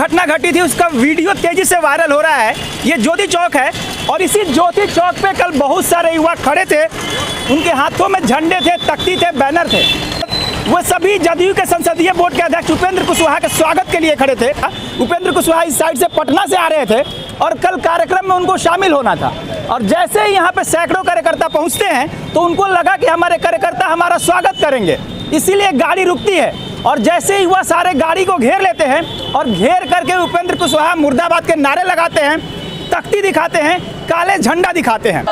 घटना घटी थी उसका वीडियो तेजी से वायरल हो रहा है। ये ज्योति चौक है और इसी ज्योति चौक पे कल बहुत सारे युवा खड़े थे, उनके हाथों में झंडे थे, तख्ती थे, बैनर थे। वो सभी जदयू के संसदीय बोर्ड के अध्यक्ष उपेंद्र कुशवाहा के स्वागत के लिए खड़े थे। उपेंद्र कुशवाहा इस साइड से पटना से आ रहे थे और कल कार्यक्रम में उनको शामिल होना था। और जैसे ही यहाँ पे सैकड़ों कार्यकर्ता पहुँचते हैं तो उनको लगा कि हमारे कार्यकर्ता हमारा स्वागत करेंगे, इसीलिए गाड़ी रुकती है। और जैसे ही वह सारे गाड़ी को घेर लेते हैं और घेर करके उपेंद्र कुशवाहा मुर्दाबाद के नारे लगाते हैं, तख्ती दिखाते हैं, काले झंडा दिखाते हैं।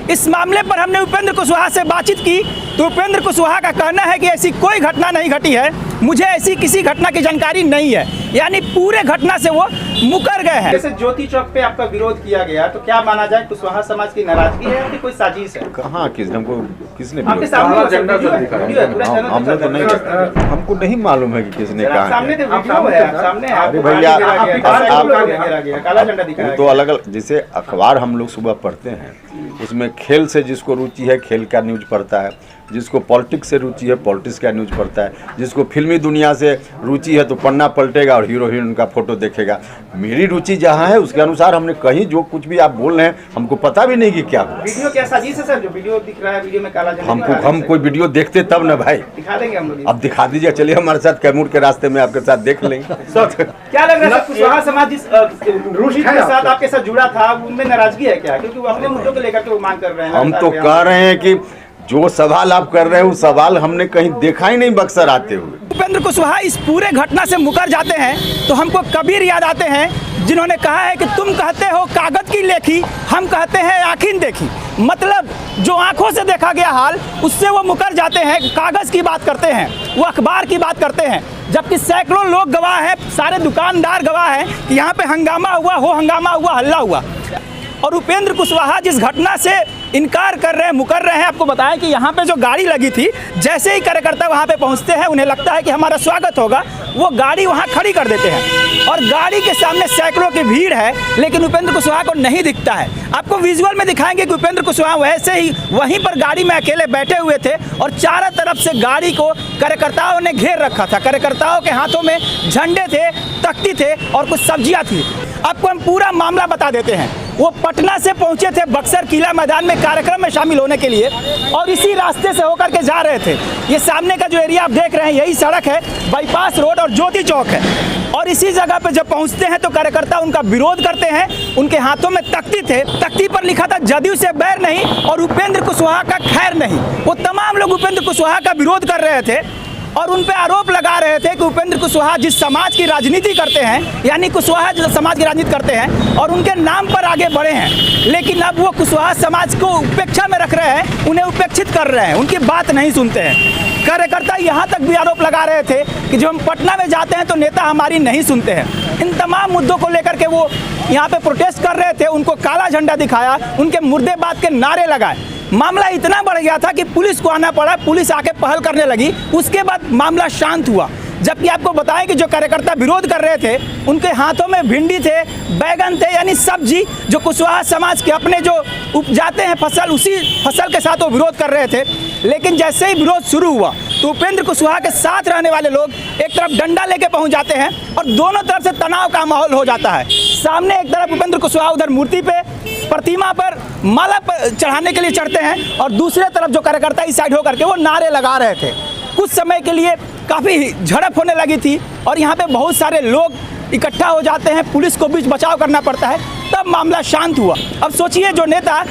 इस मामले पर हमने उपेंद्र कुशवाहा से बातचीत की तो उपेंद्र कुशवाहा का कहना है कि ऐसी कोई घटना नहीं घटी है, मुझे ऐसी किसी घटना की जानकारी नहीं है, यानी पूरे घटना से वो मुकर गए हैं। जैसे ज्योति चौक पे आपका विरोध किया गया तो क्या माना जाए, कुशवाहा समाज की नाराजगी है कि कोई साजिश है? कहाँ किसने आपके सामने हमने तो नहीं, हमको नहीं मालूम है कि किसने कहा। सामने तो वीडियो है, सामने अरे भैया काला झंडा दिखाया तो अलग अलग, जैसे अखबार हम लोग सुबह पढ़ते हैं उसमें खेल से जिसको रुचि है खेल का न्यूज पढ़ता है, जिसको पॉलिटिक्स से रुचि है पॉलिटिक्स का न्यूज पढ़ता है, जिसको फिल्मी दुनिया से रुचि है तो पन्ना पलटेगा और हीरो हीरोइन का फोटो देखेगा। मेरी रुचि जहाँ है उसके अनुसार हमने कहीं जो कुछ भी आप बोल रहे हैं हमको पता भी नहीं कि क्या हुआ। वीडियो क्या साजिश है सर? जो वीडियो दिख रहा है, वीडियो में काला झंडा हम कोई वीडियो देखते तब ना भाई, दिखा देंगे हम लोग। अब दिखा दीजिए, चलिए हमारे साथ कैमूर के रास्ते में आपके साथ देख लेंगे। क्या लग रहा है कुशवाहा समाज जिस रूसी के साथ आपके साथ जुड़ा था उनमें नाराजगी है क्या? क्योंकि वो अपने मुद्दों को लेकर के वो मांग कर रहे हैं। हम तो कह रहे हैं कि जो सवाल आप कर रहे हैं वो सवाल हमने कहीं देखा ही नहीं बक्सर आते हुए। उपेंद्र कुशवाहा इस पूरे घटना से मुकर जाते हैं तो हमको कबीर याद आते हैं, जिन्होंने कहा है कि तुम कहते हो कागज की लेखी, हम कहते हैं आँखीं देखी। मतलब जो आंखों से देखा गया हाल उससे वो मुकर जाते हैं, कागज की बात करते हैं, वो अखबार की बात करते हैं, जबकि सैकड़ों लोग गवाह हैं, सारे दुकानदार गवाह हैं कि यहाँ पे हंगामा हुआ, हो हंगामा हुआ, हल्ला हुआ। और उपेंद्र कुशवाहा जिस घटना से इनकार कर रहे हैं, मुकर रहे हैं, आपको बताएं कि यहाँ पे जो गाड़ी लगी थी, जैसे ही कार्यकर्ता वहाँ पे पहुँचते हैं उन्हें लगता है कि हमारा स्वागत होगा, वो गाड़ी वहाँ खड़ी कर देते हैं और गाड़ी के सामने सैकड़ों की भीड़ है, लेकिन उपेंद्र कुशवाहा को नहीं दिखता है। आपको विजुअल में दिखाएंगे कि उपेंद्र कुशवाहा वैसे ही वहीं पर गाड़ी में अकेले बैठे हुए थे और चारों तरफ से गाड़ी को कार्यकर्ताओं ने घेर रखा था। कार्यकर्ताओं के हाथों में झंडे थे, तख्ती थे और कुछ सब्जियाँ थी। आपको हम पूरा मामला बता देते हैं। वो पटना से पहुंचे थे बक्सर किला मैदान में कार्यक्रम में शामिल होने के लिए और इसी रास्ते से होकर के जा रहे थे। ये सामने का जो एरिया आप देख रहे हैं यही सड़क है, बाईपास रोड और ज्योति चौक है। और इसी जगह पे जब पहुंचते हैं तो कार्यकर्ता उनका विरोध करते हैं। उनके हाथों में तख्ती थे, तख्ती पर लिखा था जदयू से बैर नहीं और उपेंद्र कुशवाहा का खैर नहीं। वो तमाम लोग उपेंद्र कुशवाहा का विरोध कर रहे थे और उन पे आरोप लगा रहे थे कि उपेंद्र कुशवाहा जिस समाज की राजनीति करते हैं, यानी कुशवाहा जो समाज की राजनीति करते हैं और उनके नाम पर आगे बढ़े हैं, लेकिन अब वो कुशवाहा समाज को उपेक्षा में रख रहे हैं, उन्हें उपेक्षित कर रहे हैं, उनकी बात नहीं सुनते हैं। कार्यकर्ता यहाँ तक भी आरोप लगा रहे थे कि जब हम पटना में जाते हैं तो नेता हमारी नहीं सुनते हैं। इन तमाम मुद्दों को लेकर के वो यहाँ पे प्रोटेस्ट कर रहे थे, उनको काला झंडा दिखाया, उनके मुर्देबाद के नारे लगाए। मामला इतना बढ़ गया था कि पुलिस को आना पड़ा, पुलिस आके पहल करने लगी, उसके बाद मामला शांत हुआ। जबकि आपको बताएं कि जो कार्यकर्ता विरोध कर रहे थे उनके हाथों में भिंडी थे, बैगन थे, यानी सब्जी जो कुशवाहा समाज के अपने जो उपजाते हैं फसल, उसी फसल के साथ वो विरोध कर रहे थे। लेकिन जैसे ही विरोध शुरू हुआ तो उपेंद्र कुशवाहा के साथ रहने वाले लोग एक तरफ डंडा लेके पहुंच जाते हैं और दोनों तरफ से तनाव का माहौल हो जाता है। सामने एक तरफ उपेंद्र कुशवाहा उधर मूर्ति पे, प्रतिमा पर माला चढ़ाने के लिए चढ़ते हैं और दूसरे तरफ जो कार्यकर्ता इस साइड होकर के वो नारे लगा रहे थे। कुछ समय के लिए काफ़ी झड़प होने लगी थी और यहाँ पे बहुत सारे लोग इकट्ठा हो जाते हैं, पुलिस को बीच बचाव करना पड़ता है, तब मामला शांत हुआ। अब सोचिए जो नेता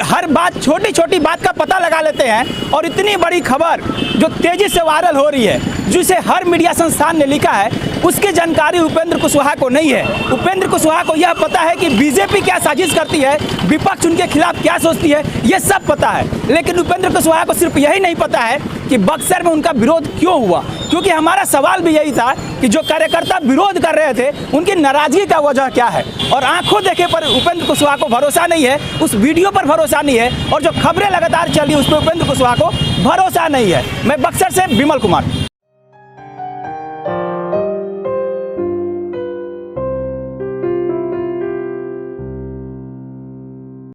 हर बात, छोटी छोटी बात का पता लगा लेते हैं और इतनी बड़ी खबर जो तेजी से वायरल हो रही है, जिसे हर मीडिया संस्थान ने लिखा है, उसकी जानकारी उपेंद्र कुशवाहा को नहीं है। उपेंद्र कुशवाहा को यह पता है कि बीजेपी क्या साजिश करती है, विपक्ष उनके खिलाफ क्या सोचती है, ये सब पता है। लेकिन उपेंद्र कुशवाहा को सिर्फ यही नहीं पता है कि बक्सर में उनका विरोध क्यों हुआ, क्योंकि हमारा सवाल भी यही था कि जो कार्यकर्ता विरोध कर रहे थे उनकी नाराजगी का वजह क्या है। और आंखों देखे पर उपेंद्र कुशवाहा को भरोसा नहीं है, उस वीडियो पर भरोसा नहीं है और जो खबरें लगातार चल रही है उस पर उपेंद्र कुशवाहा को भरोसा नहीं है। मैं बक्सर से विमल कुमार।